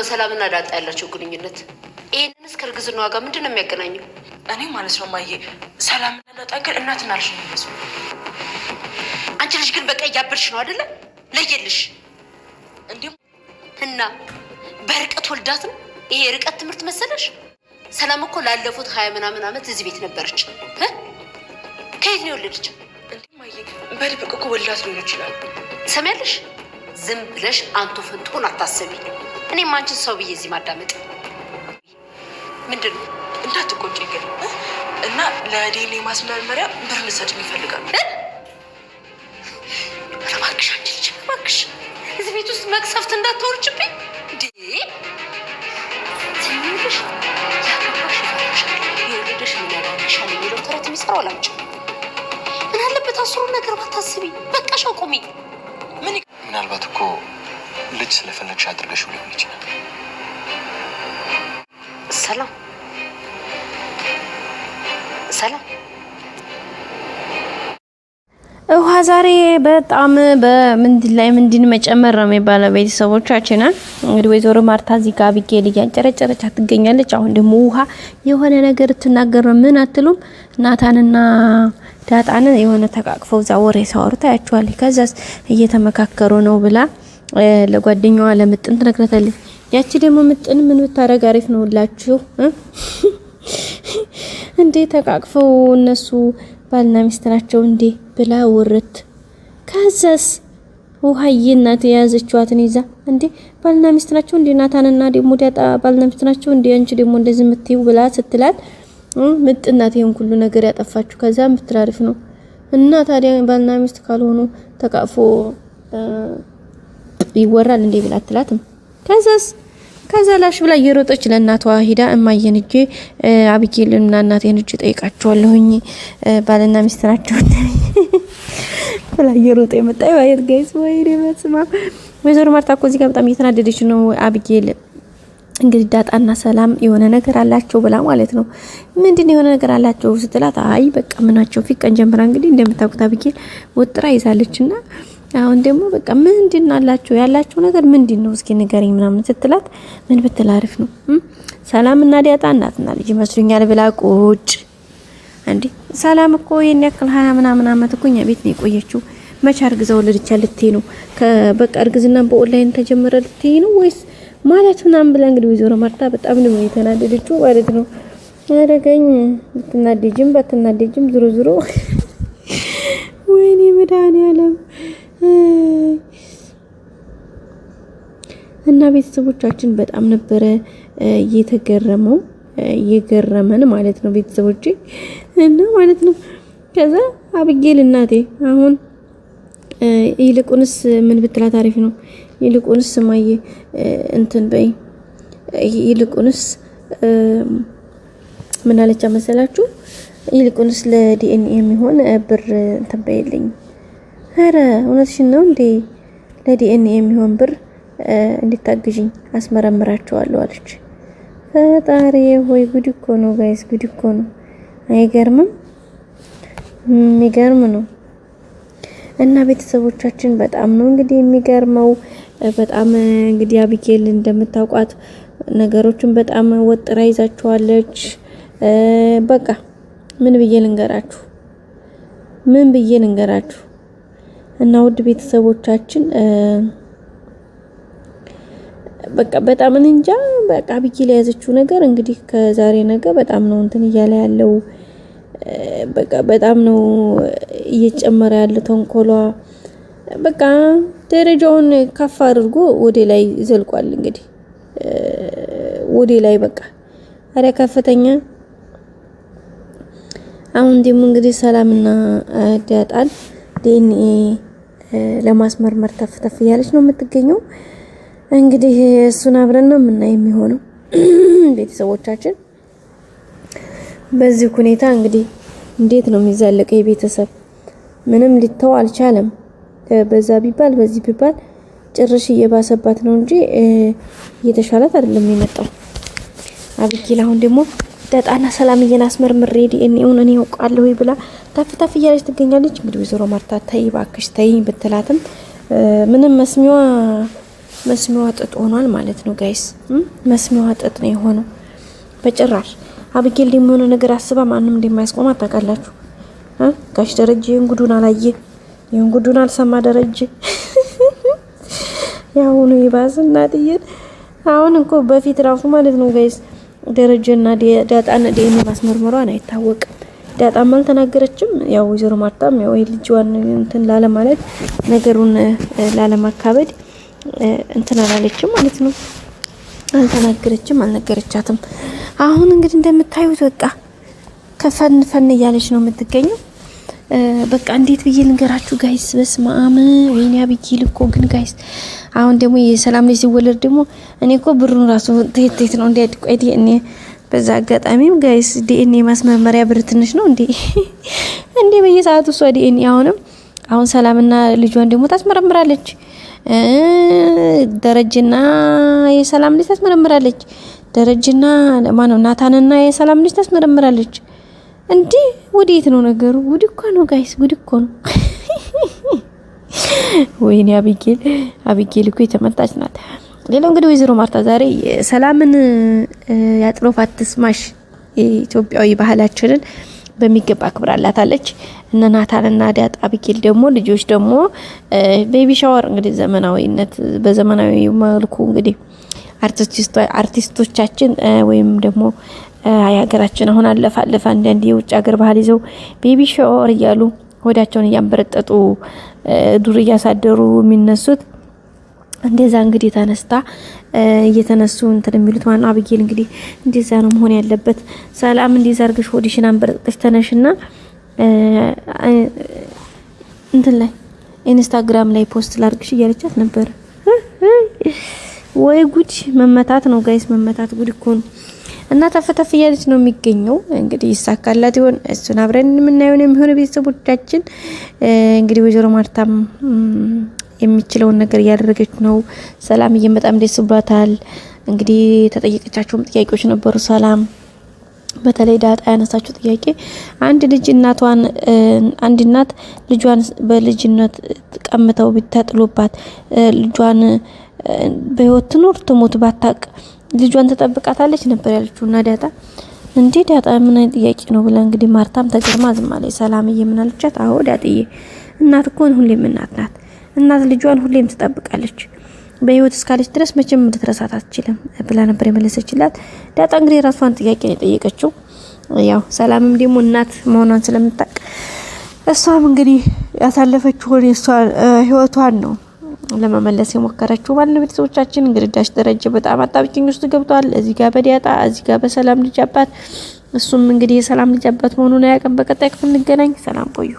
ምንድነው ሰላምና ዳጣ ያላቸው ግንኙነት? ይሄንንስ ከእርግዝናዋ ጋር ምንድነው የሚያገናኘው? እኔ ማለት ነው ማየ ሰላምና ዳጣ ግን እናትና ልጅ ነው የሚመስሉ። አንቺ ልጅ ግን በቃ እያበድሽ ነው አይደለ? ለየልሽ እንዲሁም እና በርቀት ወልዳት ነው ይሄ ርቀት ትምህርት መሰለሽ? ሰላም እኮ ላለፉት 20 ምናምን ዓመት እዚህ ቤት ነበረች። ከየት ነው የወለደች? እንዴ ማየ በድብቅ እኮ ወልዳት ሊሆን ይችላል። ሰሚያለሽ? ዝም ብለሽ አንቱ ፍንቱን አታስቢ። እኔም አንቺን ሰው ብዬ እዚህ ማዳመጥ ምንድን ነው? እንዳትቆጪ ግን እና ለዲኤንኤ ማስመርመሪያ ብር ልትሰጪኝ ይፈልጋሉ። እባክሽ አንቺ ልጅ እባክሽ እዚህ ቤት ውስጥ መቅሰፍት እንዳትወርጅብኝ። እንዴ ትንሽ ያገባሽ ይፈርሻል የወለደሽ የሚያደርግሻል የሚለው ተረት የሚሰራው ላንቺ ምን አለበት? አስሩን ነገር ባታስቢ በቃሽ አቁሚ። ምናልባት እኮ ልጅ ስለፈለግሽ አድርገሽው ሊሆን ይችላል። ሰላም ሰላም ውሃ ዛሬ በጣም በምንድን መጨመር ነው የሚባለው ቤተሰቦቻችንን እንግዲህ ወይዘሮ ማርታ እዚህ ጋር አቢጌል እያንጨረጨረች ትገኛለች። አሁን ደግሞ ውሃ የሆነ ነገር ትናገር ነው። ምን አትሉም? ናታንና ዳጣን የሆነ ተቃቅፈው እዛ ወሬ ሲያወሩ ታያቸዋለች። ከዛስ እየተመካከሩ ነው ብላ ለጓደኛዋ ለምጥን ትነግራታለች። ያቺ ደግሞ ምጥን ምን ብታረግ አሪፍ ነው ሁላችሁ እንዴ ተቃቅፈው እነሱ ባልና ሚስት ናቸው እንዴ ብላ ወረት። ከዛስ ውሃዬ እናት የያዘችዋትን ይዛ እንዴ ባልና ሚስት ናቸው እንዴ ናታንና ደግሞ ዳጣ ባልና ሚስት ናቸው እንዴ አንቺ ደግሞ እንደዚህ የምትይው ብላ ስትላት ምጥናት ይሄን ሁሉ ነገር ያጠፋችሁ ከዛ ምትራሪፍ ነው እና ታዲያ ባልና ሚስት ካልሆኑ ተቃቅፎ ይወራል እንዴ ብላ አትላትም። ከዛ ላሽ ብላ እየሮጠች ለእናቷ ሄዳ እማየን እጄ አቢጌልና እናቴን እጄ ጠይቃቸዋለሁኝ ባልና ሚስት ናቸው ብላ እየሮጠ የመጣይ ዋየት ጋይስ ወይኔ በስማ ወይዘሮ ማርታ እኮ እዚህ ጋር በጣም እየተናደደች ነው። አቢጌል እንግዲህ ዳጣና ሰላም የሆነ ነገር አላቸው ብላ ማለት ነው። ምንድነው የሆነ ነገር አላቸው ስትላት አይ በቃ ምናቸው ፊት ቀን ጀምራ እንግዲህ እንደምታውቁት አቢጌል ወጥራ ይዛለችና አሁን ደግሞ በቃ ምንድን አላችሁ ያላችሁ ነገር ምንድነው እስኪ ንገሪኝ ምናምን ስትላት ምን ብትል አሪፍ ነው ሰላምና ዳጣ እናትና ልጅ መስሉኛል ብላ ቁጭ እንዴ ሰላም እኮ የኔ ያክል 20 ምናምን አመት እኮ እኛ ቤት ነው የቆየችው። መቼ አርግዛው ልጅ ልትይ ነው? በቃ እርግዝና በኦንላይን ተጀመረ ልትይ ነው ወይስ ማለት ምናምን ብላ እንግዲህ ወይዘሮ ማርታ በጣም ነው የተናደደችው ማለት ነው። አረጋኝ ብትናደጅም ባትናደጅም ዝሮ ወይኔ መድኃኒዓለም እና ቤተሰቦቻችን በጣም ነበረ የገረመን ማለት ነው ቤተሰቦቼ እና ማለት ነው። ከዛ አቢጌል እናቴ አሁን ይልቁንስ ምን ብትላት አሪፍ ነው? ይልቁንስ ማየ እንትን በይ ይልቁንስ ምን አለች መሰላችሁ? ይልቁንስ ለዲኤንኤ የሚሆን ብር እንትን በይልኝ። ኧረ እውነትሽን ነው እንዴ? ለዲኤንኤ የሚሆን ብር እንድታግዥኝ አስመረምራቸዋለሁ አለች። ፈጣሪ ሆይ ጉድ እኮ ነው ጋይስ፣ ጉድ እኮ ነው። አይገርምም? የሚገርም ነው። እና ቤተሰቦቻችን በጣም ነው እንግዲህ የሚገርመው። በጣም እንግዲህ አቢጌል እንደምታውቋት ነገሮችን በጣም ወጥራ ይዛቸዋለች። በቃ ምን ብዬ ልንገራችሁ? እና ውድ ቤተሰቦቻችን በቃ በጣም እንጃ በቃ አቢጌል የያዘችው ነገር እንግዲህ ከዛሬ ነገ በጣም ነው እንትን እያለ ያለው። በቃ በጣም ነው እየጨመረ ያለው ተንኮሏ። በቃ ደረጃውን ከፍ አድርጎ ወደ ላይ ዘልቋል። እንግዲህ ወደ ላይ በቃ አረ ከፍተኛ። አሁን ደግሞ እንግዲህ ሰላምና ዳጣን ዲኤንኤ ለማስመርመር ተፍተፍ እያለች ነው የምትገኘው። እንግዲህ እሱን አብረን ነው የምናየው የሚሆነው ቤተሰቦቻችን። በዚህ ሁኔታ እንግዲህ እንዴት ነው የሚዛለቀው የቤተሰብ? ምንም ሊተው አልቻለም። በዛ ቢባል በዚህ ቢባል ጭርሽ እየባሰባት ነው እንጂ እየተሻላት አይደለም የመጣው። አቢጌል አሁን ደግሞ ዳጣና ሰላምዬን አስመርምሬ ዲኤንኤውን እኔ አውቃለሁ ብላ ተፍተፍ እያለች ትገኛለች። እንግዲህ ወይዘሮ ማርታ ተይ እባክሽ ተይ ብትላትም ምንም መስሚዋ መስሚዋ ጥጥ ሆኗል ማለት ነው ጋይስ። መስሚዋ ጥጥ ነው የሆነው በጭራሽ። አብጌል ደግሞ የሆነ ነገር አስባ ማንም እንደማያስቆማት ታውቃላችሁ። ጋሽ ደረጀ እንጉዱን አላየ፣ እንጉዱን አልሰማ ደረጀ። ያውኑ ይባስና ጥየን አሁን እኮ በፊት ራሱ ማለት ነው ጋይስ ደረጀና ዳጣን ዲኤንኤ ማስመርመሯን አይታወቅም። ዳጣም አልተናገረችም። ያው ወይዘሮ ማርታም ያው ልጅዋን እንትን ላለ ማለት ነገሩን ላለ ማካበድ እንትን አላለችም ማለት ነው። አልተናገረችም፣ አልነገረቻትም። አሁን እንግዲህ እንደምታዩት በቃ ከፈን ፈን እያለች ነው የምትገኘው። በቃ እንዴት ብዬ ልንገራችሁ ጋይስ? በስማም ወይኔ አብጌል እኮ ግን ጋይስ አሁን ደግሞ የሰላም ልጅ ሲወለድ ደግሞ እኔ እኮ ብሩን ራሱ ተይተይት ነው እንዲያድቆይ እኔ በዛ አጋጣሚም ጋይስ ዲኤንኤ ማስመርመሪያ ብር ትንሽ ነው እንዴ? እንዴ በየሰዓቱ እሷ ዲኤንኤ አሁን ሰላምና ልጇን ደግሞ ታስመረምራለች። ደረጀና የሰላም ልጅ ታስመረምራለች። ደረጀና ማነው ናታንና የሰላም ልጅ ታስመረምራለች። እንዴ ወዴት ነው ነገሩ? ጉድ እኮ ነው ጋይስ፣ ጉድ እኮ ነው። ወይኔ አብጌል እኮ የተመጣች ናት። ሌላው እንግዲህ ወይዘሮ ማርታ ዛሬ ሰላምን ያጥሮፍ አትስማሽ የኢትዮጵያዊ ባህላችንን በሚገባ አክብራላታለች። እነ ናታንና ዳጣ አብጌል ደግሞ ልጆች ደግሞ ቤቢ ሻወር እንግዲህ በዘመናዊ መልኩ እንግዲህ አርቲስቶቻችን ወይም ደግሞ የሀገራችን አሁን አለፈ አንዳንድ የውጭ ሀገር ባህል ይዘው ቤቢ ሻወር እያሉ ሆዳቸውን እያንበረጠጡ ዱር እያሳደሩ የሚነሱት እንደዛ እንግዲህ ተነስታ እየተነሱ እንትን የሚሉት ማን አብጌል እንግዲህ እንደዛ ነው መሆን ያለበት። ሰላም እንደዛ አርገሽ ሆድሽን አንበረጠሽ ተነሽና እንትን ላይ ኢንስታግራም ላይ ፖስት ላርግሽ እያለቻት ነበር። ወይ ጉድ! መመታት ነው ጋይስ፣ መመታት ጉድ እኮ ነው። እና ተፈተፍ እያለች ነው የሚገኘው። እንግዲህ ይሳካላት ይሆን? እሱን አብረን የምናየው ነው የሚሆነው። ቤተሰቦቻችን እንግዲህ ወይዘሮ ማርታም የሚችለውን ነገር እያደረገች ነው። ሰላም በጣም ደስ ብሏታል። እንግዲህ ተጠየቀቻቸውም ጥያቄዎች ነበሩ። ሰላም በተለይ ዳጣ ያነሳችው ጥያቄ አንድ እናት ልጇን በልጅነት ቀምተው ቢታጥሉባት ልጇን በህይወት ትኖር ትሞት ባታቅ ልጇን ተጠብቃታለች ነበር ያለችው። እና ዳጣ እንዴ ዳጣ ምን አይነት ጥያቄ ነው ብላ እንግዲህ ማርታም ተገርማ ዝም አለች። ሰላምዬ ምን አለቻት? አዎ ዳጥዬ እናት እኮ ሁሌም እናት ናት። እናት ልጇን ሁሌም ትጠብቃለች። በህይወት እስካለች ድረስ መቼም ልትረሳት አትችልም ብላ ነበር የመለሰችላት። ዳጣ እንግዲህ ራሷን ጥያቄ ነው የጠየቀችው። ያው ሰላምም ደግሞ እናት መሆኗን ስለምታውቅ እሷም እንግዲህ ያሳለፈችውን የሷን ህይወቷን ነው ለመመለስ የሞከረችው ማለት ነው። ቤተሰቦቻችን እንግዲህ ዳሽ ደረጀ በጣም አጣብቂኝ ውስጥ ገብቷል። እዚህ ጋር በዲያጣ እዚህ ጋር በሰላም ልጅ አባት፣ እሱም እንግዲህ የሰላም ልጅ አባት መሆኑን አያውቅም። በቀጣይ ክፍል እንገናኝ። ሰላም ቆዩ።